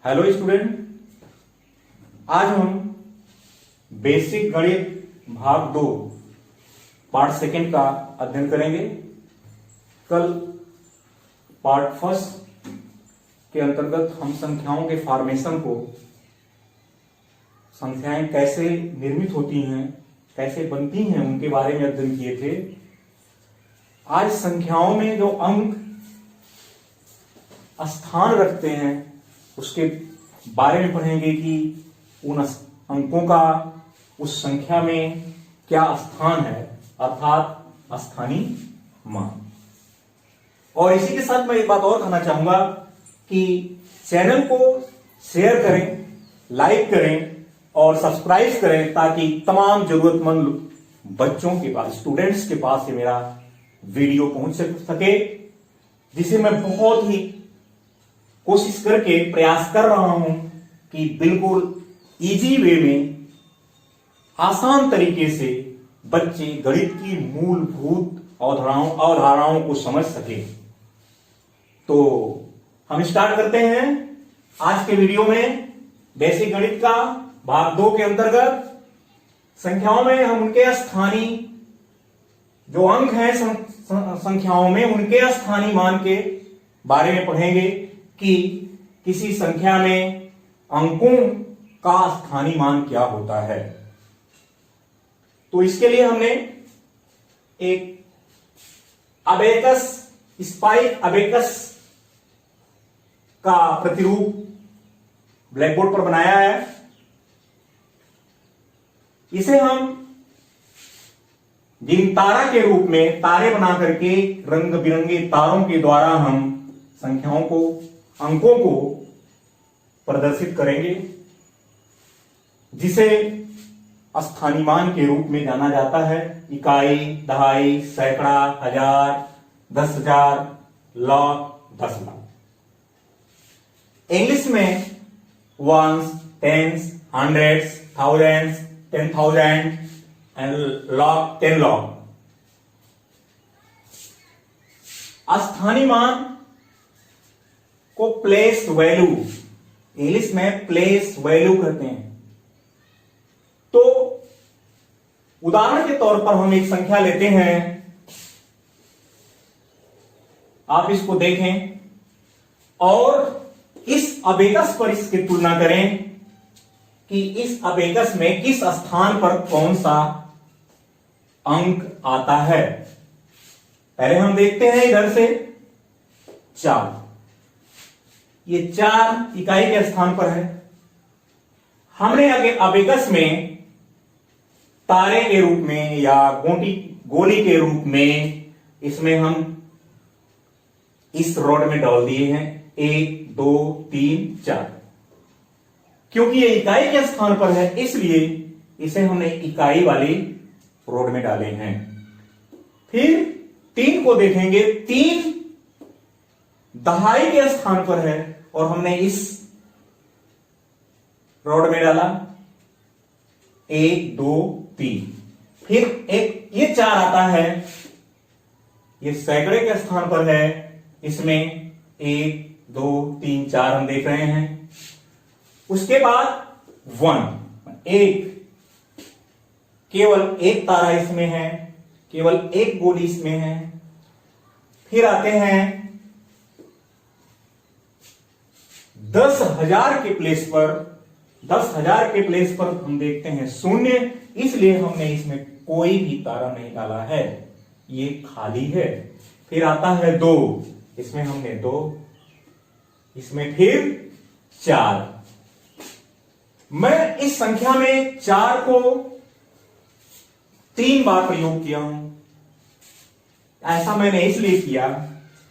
Hello student, आज हम basic गणित भाग 2 पार्ट सेकेंड का अध्ययन करेंगे। कल पार्ट फर्स्ट के अंतर्गत हम संख्याओं के फॉर्मेशन को, संख्याएं कैसे निर्मित होती हैं, कैसे बनती हैं, उनके बारे में अध्ययन किए थे। आज संख्याओं में जो अंक स्थान रखते हैं उसके बारे में पढ़ेंगे कि उन अंकों का उस संख्या में क्या स्थान है, अर्थात स्थानीय मान। और इसी के साथ मैं एक बात और कहना चाहूंगा कि चैनल को शेयर करें, लाइक करें और सब्सक्राइब करें ताकि तमाम जरूरतमंद बच्चों के पास, स्टूडेंट्स के पास ये मेरा वीडियो पहुंच सके, जिसे मैं बहुत ही कोशिश करके प्रयास कर रहा हूं कि बिल्कुल इजी वे में, आसान तरीके से बच्चे गणित की मूलभूत अवधारणाओं को समझ सके। तो हम स्टार्ट करते हैं आज के वीडियो में। बेसिक गणित का भाग 2 के अंतर्गत संख्याओं में हम उनके स्थानीय जो अंक हैं संख्याओं में उनके स्थानीय मान के बारे में पढ़ेंगे कि किसी संख्या में अंकों का स्थानीय मान क्या होता है। तो इसके लिए हमने एक अबेकस, स्पाइक अबेकस का प्रतिरूप ब्लैक बोर्ड पर बनाया है। इसे हम दिन तारा के रूप में तारे बना करके रंग बिरंगे तारों के द्वारा हम संख्याओं को, अंकों को प्रदर्शित करेंगे, जिसे स्थानीय मान के रूप में जाना जाता है। इकाई, दहाई, सैकड़ा, हजार, 10,000, लाख, 10 लाख। इंग्लिश में ones, tens, hundreds, thousands, 10,000 and lakh, 10 lakh. स्थानीय मान को प्लेस वैल्यू, इंग्लिश में प्लेस वैल्यू कहते हैं। तो उदाहरण के तौर पर हम एक संख्या लेते हैं, आप इसको देखें और इस अबेकस पर इसकी तुलना करें कि इस अबेकस में किस स्थान पर कौन सा अंक आता है। पहले हम देखते हैं इधर से 4, ये 4 इकाई के स्थान पर है। हमने आगे अबेकस में तारे के रूप में या गोली के रूप में इसमें हम इस रॉड में डाल दिए हैं 1, 2, 3, 4। क्योंकि ये इकाई के स्थान पर है इसलिए इसे हमने इकाई वाली रॉड में डाले हैं। फिर 3 को देखेंगे, 3 दहाई के स्थान पर है और हमने इस रॉड में डाला 1, 2, 3। फिर एक ये 4 आता है, ये सैकड़े के स्थान पर है, इसमें 1, 2, 3, 4 हम देख रहे हैं। उसके बाद 1, केवल एक तारा इसमें है, केवल एक गोली इसमें है। फिर आते हैं 10,000 के प्लेस पर, 10,000 के प्लेस पर हम देखते हैं 0, इसलिए हमने इसमें कोई भी तारा नहीं डाला है, ये खाली है। फिर आता है 2, इसमें हमने 2, इसमें फिर 4। मैं इस संख्या में 4 को 3 बार प्रयोग किया हूं। ऐसा मैंने इसलिए किया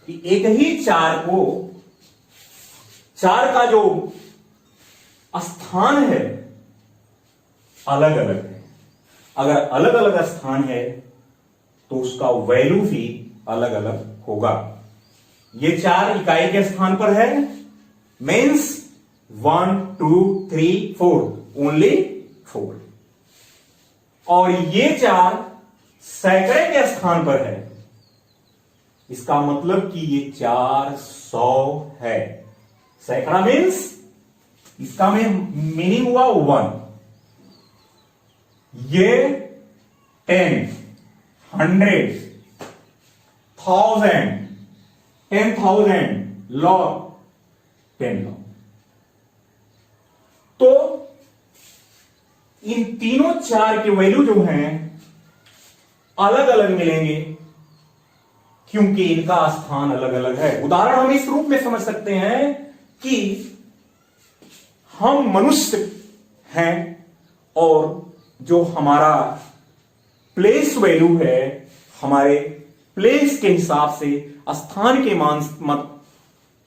कि एक ही 4 को, 4 का जो स्थान है अलग अलग है। अगर अलग अलग स्थान है तो उसका वैल्यू भी अलग अलग होगा। ये 4 इकाई के स्थान पर है, मीन्स 1, 2, 3, 4, ओनली 4। और ये 4 सैकड़े के स्थान पर है, इसका मतलब कि ये 400 है। सैकड़ा मीन्स इसका में मीनिंग हुआ 1, ये 10, 100, 1000, 10,000 log 10 log। तो इन तीनों चार के वैल्यू जो हैं अलग अलग मिलेंगे, क्योंकि इनका स्थान अलग अलग है। उदाहरण हम इस रूप में समझ सकते हैं कि हम मनुष्य हैं और जो हमारा प्लेस वैल्यू है हमारे प्लेस के हिसाब से, स्थान के मान मत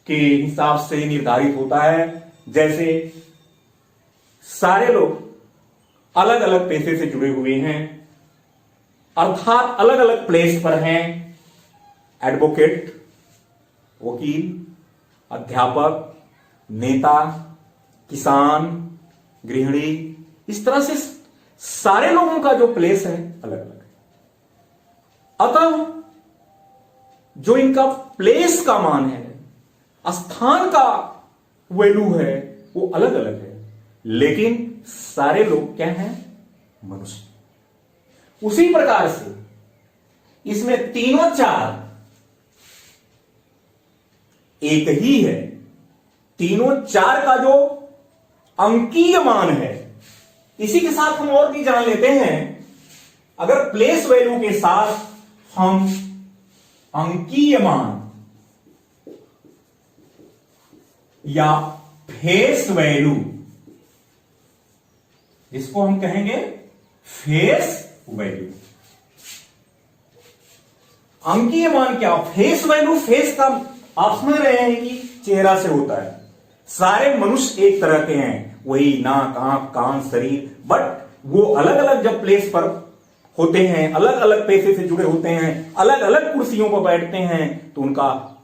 के हिसाब से निर्धारित होता है। जैसे सारे लोग अलग अलग पेशे से जुड़े हुए हैं, अर्थात अलग अलग प्लेस पर हैं। एडवोकेट, वकील, अध्यापक, नेता, किसान, गृहिणी, इस तरह से सारे लोगों का जो प्लेस है अलग अलग है। अतः जो इनका प्लेस का मान है, स्थान का वैल्यू है, वो अलग अलग है, लेकिन सारे लोग क्या हैं? मनुष्य। उसी प्रकार से इसमें तीनों चार एक ही है। तीनों चार का जो अंकीय मान है, इसी के साथ हम और भी जान लेते हैं। अगर प्लेस वैल्यू के साथ हम अंकीय मान या फेस वैल्यू, जिसको हम कहेंगे फेस वैल्यू। अंकीय मान क्या? फेस वैल्यू, फेस का आप समझ रहे हैं कि चेहरा से होता है। सारे मनुष्य एक तरह के हैं, वही नाक, आंख, कान, शरीर, बट वो अलग अलग जब प्लेस पर होते हैं, अलग अलग पेशे से जुड़े होते हैं, अलग अलग कुर्सियों पर बैठते हैं, तो उनका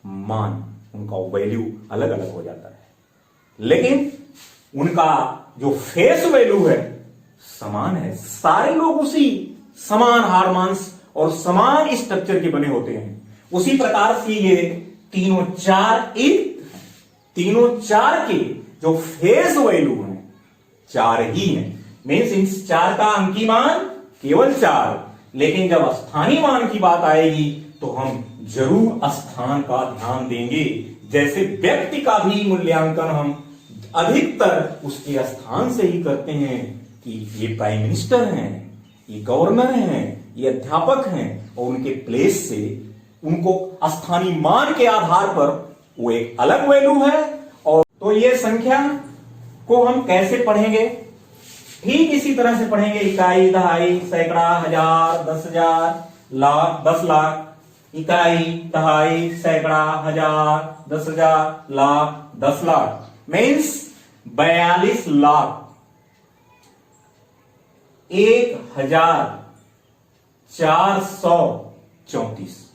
मान, उनका वैल्यू अलग अलग हो जाता है। लेकिन उनका जो फेस वैल्यू है समान है। सारे लोग उसी समान हार्मोन्स और समान स्ट्रक्चर के बने होते हैं। उसी प्रकार से ये तीनों चार तीनों चार के जो फेस वैल्यू हैं चार ही हैं। मीन्स इन चार का अंकीय मान केवल 4, लेकिन जब स्थानीय मान की बात आएगी तो हम जरूर स्थान का ध्यान देंगे। जैसे व्यक्ति का भी मूल्यांकन हम अधिकतर उसके स्थान से ही करते हैं कि ये प्राइम मिनिस्टर हैं, ये गवर्नर हैं, ये अध्यापक हैं, और उनके प्लेस से उनको स्थानीय मान के आधार पर वो एक अलग वैल्यू है। और तो ये संख्या को हम कैसे पढ़ेंगे? ठीक इसी तरह से पढ़ेंगे। इकाई, दहाई, सैकड़ा, हजार, 10,000, लाख, 10 लाख। इकाई, दहाई, सैकड़ा, हजार, 10,000, लाख, 10 लाख। मीन्स 42 लाख 1,434।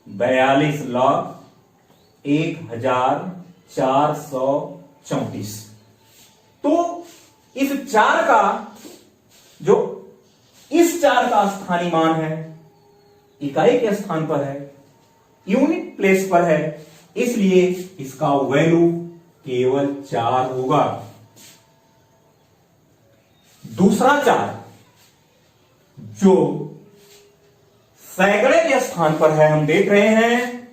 42 लाख 1,434। तो इस चार का जो इस चार का स्थानीय मान है, इकाई के स्थान पर है, यूनिट प्लेस पर है, इसलिए इसका वैल्यू केवल 4 होगा। दूसरा चार जो सैकड़े के स्थान पर है, हम देख रहे हैं,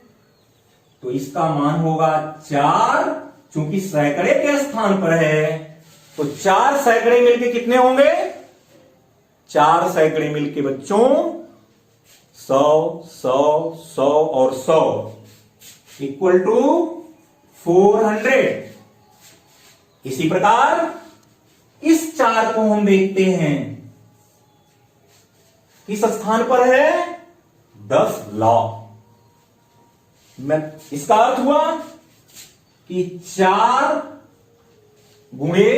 तो इसका मान होगा 4। चूंकि सैकड़े के स्थान पर है तो 4 सैकड़े मिलके कितने होंगे? 4 सैकड़े मिलके बच्चों 100, 100, 100 और 100 इक्वल टू 400। इसी प्रकार इस 4 को हम देखते हैं, किस स्थान पर है? 10 लाख। इसका अर्थ हुआ कि 4 गुणे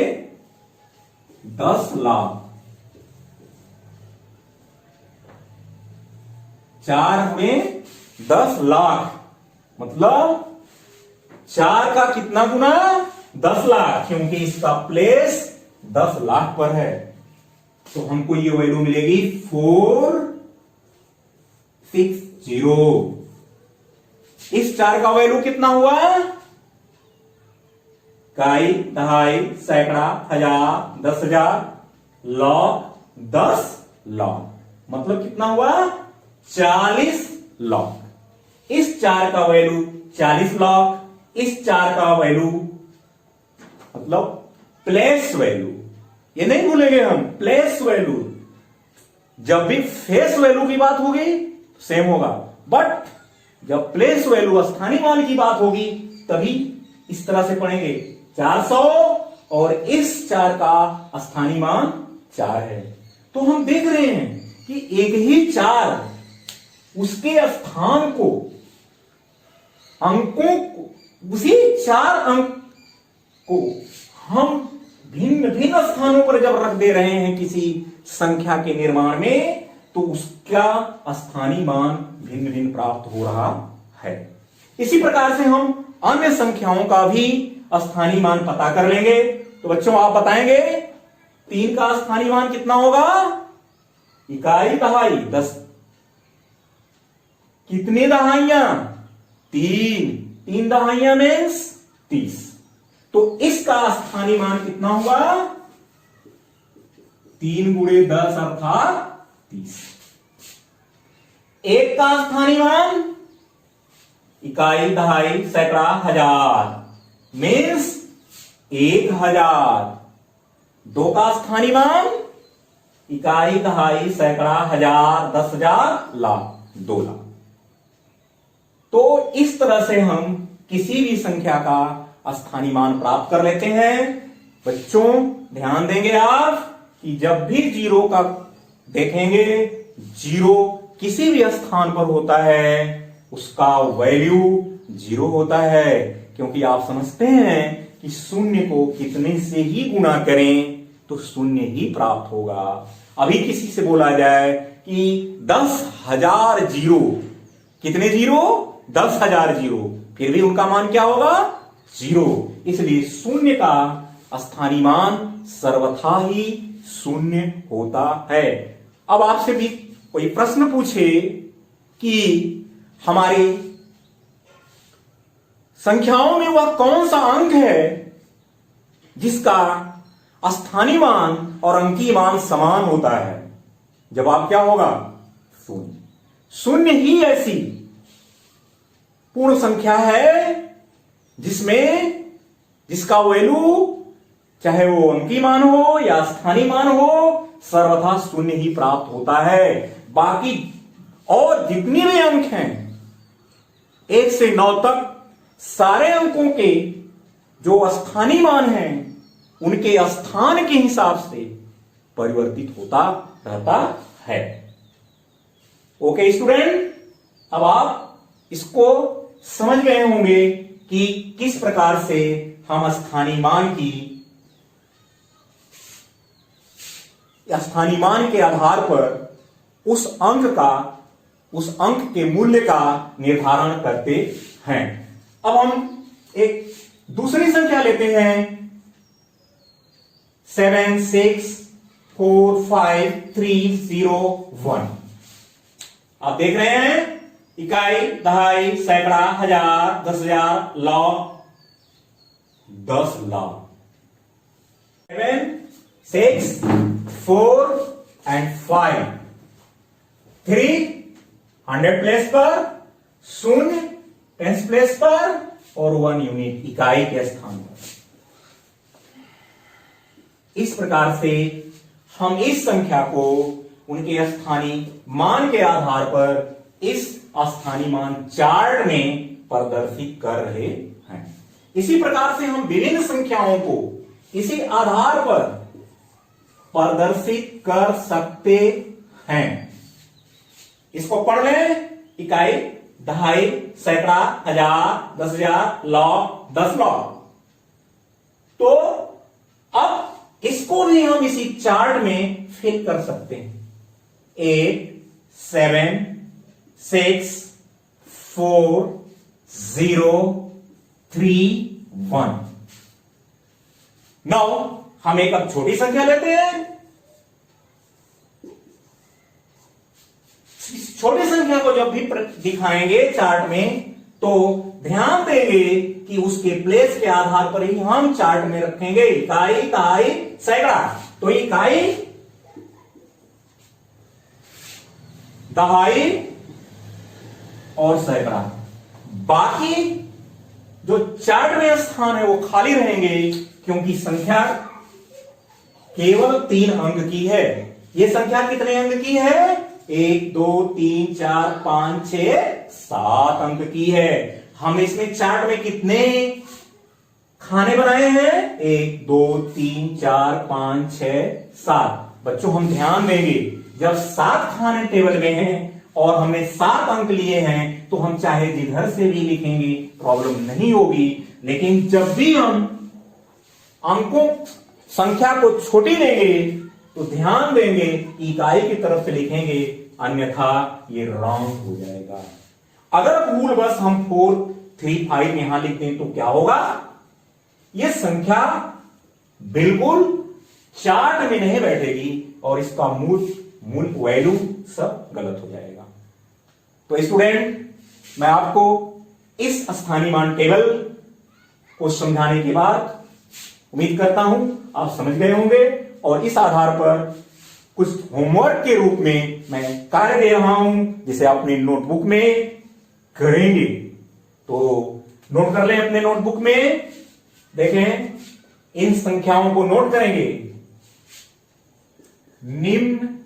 10 लाख, 4 गुणे 10 लाख मतलब 4 का कितना गुना? 10 लाख, क्योंकि इसका प्लेस 10 लाख पर है। तो हमको ये वैल्यू मिलेगी 460। इस 4 का वैल्यू कितना हुआ? इकाई, दहाई, सैकड़ा, हजार, 10,000, लॉग, 10 लॉग, मतलब कितना हुआ? 40 लॉग। इस 4 का वैल्यू 40 लॉग, इस 4 का वैल्यू मतलब प्लेस वैल्यू, ये नहीं भूलेंगे हम, प्लेस वैल्यू। जब भी फेस वैल्यू की बात होगी सेम होगा, बट जब प्लेस वैल्यू स्थानीय मान की बात होगी तभी इस तरह से पढ़ेंगे 400 और इस 4 का स्थानीय मान 4 है। तो हम देख रहे हैं कि एक ही 4 उसके स्थान को, अंकों को, उसी 4 अंक को हम भिन्न भिन्न स्थानों पर जब रख दे रहे हैं किसी संख्या के निर्माण में, तो उसका स्थानीय मान भिन्न भिन्न प्राप्त हो रहा है। इसी प्रकार से हम अन्य संख्याओं का भी स्थानीय मान पता कर लेंगे। तो बच्चों आप बताएंगे 3 का स्थानीय मान कितना होगा? इकाई, दहाई, 10। कितनी दहाइयां? 3 दहाइयां मीन्स 30। तो इसका स्थानीय मान कितना होगा? 3 गुणे 10 अर्थात 30। 1 का स्थानीय मान इकाई, दहाई, सैकड़ा, हजार मीन्स 1000। 2 का स्थानीय मान इकाई, दहाई, सैकड़ा, हजार, 10,000, लाख, 2 लाख। तो इस तरह से हम किसी भी संख्या का स्थानीय मान प्राप्त कर लेते हैं। बच्चों ध्यान देंगे आप कि जब भी 0 का देखेंगे, 0 किसी भी स्थान पर होता है उसका वैल्यू 0 होता है, क्योंकि आप समझते हैं कि शून्य को कितने से ही गुणा करें तो शून्य ही प्राप्त होगा। अभी किसी से बोला जाए कि 10,000 जीरो, कितने जीरो? 10,000 जीरो, फिर भी उनका मान क्या होगा? 0। इसलिए शून्य का स्थानीय मान सर्वथा ही शून्य होता है। अब आपसे भी कोई प्रश्न पूछे कि हमारी संख्याओं में वह कौन सा अंक है जिसका स्थानीय मान और अंकीय मान समान होता है? जवाब क्या होगा? शून्य। शून्य ही ऐसी पूर्ण संख्या है जिसका वैल्यू चाहे वो अंकीय मान हो या स्थानीय मान हो सर्वथा शून्य ही प्राप्त होता है। बाकी और जितने भी अंक हैं 1 से 9 तक सारे अंकों के जो स्थानीय मान हैं उनके स्थान के हिसाब से परिवर्तित होता रहता है। ओके स्टूडेंट, अब आप इसको समझ गए होंगे कि किस प्रकार से हम स्थानीय मान के आधार पर उस अंक के मूल्य का निर्धारण करते हैं। अब हम एक दूसरी संख्या लेते हैं 7 6 4 5 3 0 1। आप देख रहे हैं इकाई, दहाई, सैकड़ा, हजार, 10,000, लाख, 10 लाख। 7 6 4 and 5 3 100 प्लेस पर, 0 टेंस प्लेस पर और 1 यूनिट इकाई के स्थान पर। इस प्रकार से हम इस संख्या को उनके स्थानीय मान के आधार पर इस स्थानीय मान चार्ट में प्रदर्शित कर रहे हैं। इसी प्रकार से हम विभिन्न संख्याओं को इसी आधार पर प्रदर्शित कर सकते हैं। इसको पढ़ लें, इकाई, दहाई, सैकड़ा, हजार, 10,000, लाख, 10 लाख। तो अब इसको भी हम इसी चार्ट में फिल कर सकते हैं। 8 7 6 4 0 3 1। नाउ हम एक अब छोटी संख्या लेते हैं। इस छोटी संख्या को जब भी दिखाएंगे चार्ट में तो ध्यान देंगे कि उसके प्लेस के आधार पर ही हम चार्ट में रखेंगे इकाई, दहाई, सैकड़ा। तो इकाई, दहाई और सैकड़ा, बाकी जो चार्ट में स्थान है वो खाली रहेंगे, क्योंकि संख्या केवल 3 अंक की है। ये संख्या कितने अंक की है? 1 2 3 4 5 6 7 अंक की है। हम इसमें चार्ट में कितने खाने बनाए हैं? 1 2 3 4 5 6 7। बच्चों हम ध्यान देंगे, जब 7 खाने टेबल में हैं और हमने 7 अंक लिए हैं तो हम चाहे जिधर से भी लिखेंगे प्रॉब्लम नहीं होगी। लेकिन जब भी हम अंकों संख्या को छोटी लेंगे तो ध्यान देंगे इकाई की तरफ से लिखेंगे, अन्यथा ये रॉन्ग हो जाएगा। अगर भूल बस हम 4 3 5 यहां लिखते हैं तो क्या होगा? ये संख्या बिल्कुल चार्ट में नहीं बैठेगी और इसका मूल वैल्यू सब गलत हो जाएगा। तो स्टूडेंट, मैं आपको इस स्थानीय मान टेबल को समझाने के बाद उम्मीद करता हूं आप समझ गए होंगे, और इस आधार पर कुछ होमवर्क के रूप में मैं कार्य दे रहा हूं जिसे अपनी नोटबुक में करेंगे। तो नोट कर लें अपने नोटबुक में। देखें, इन संख्याओं को नोट करेंगे। निम्न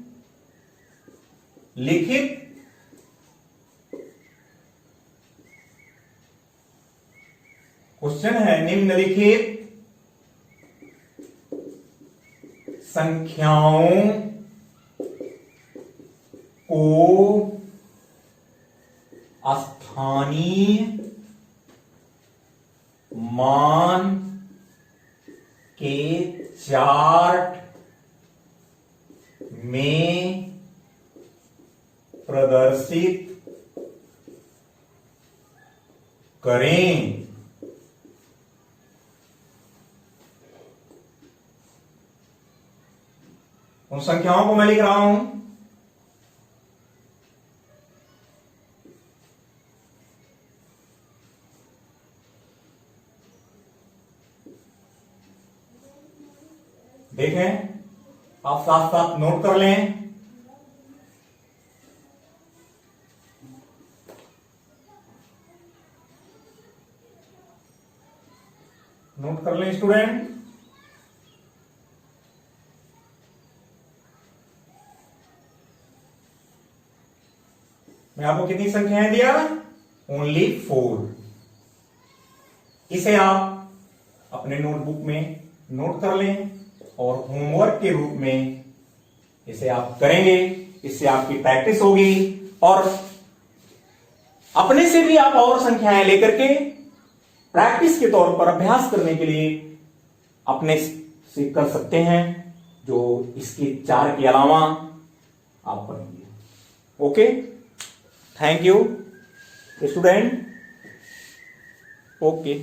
लिखित क्वेश्चन है, निम्नलिखित संख्याओं को स्थानीय मान के चार्ट में प्रदर्शित करें। उन संख्याओं को मैं लिख रहा हूं। देखें, आप साथ साथ नोट कर लें। नोट कर लें स्टूडेंट। मैं आपको कितनी संख्याएं दिया? ओनली 4। इसे आप अपने नोटबुक में नोट कर लें और होमवर्क के रूप में इसे आप करेंगे। इससे आपकी प्रैक्टिस होगी और अपने से भी आप और संख्याएं लेकर के प्रैक्टिस के तौर पर अभ्यास करने के लिए अपने से कर सकते हैं, जो इसके 4 के अलावा आप पढ़ेंगे। Okay, thank you student. Okay.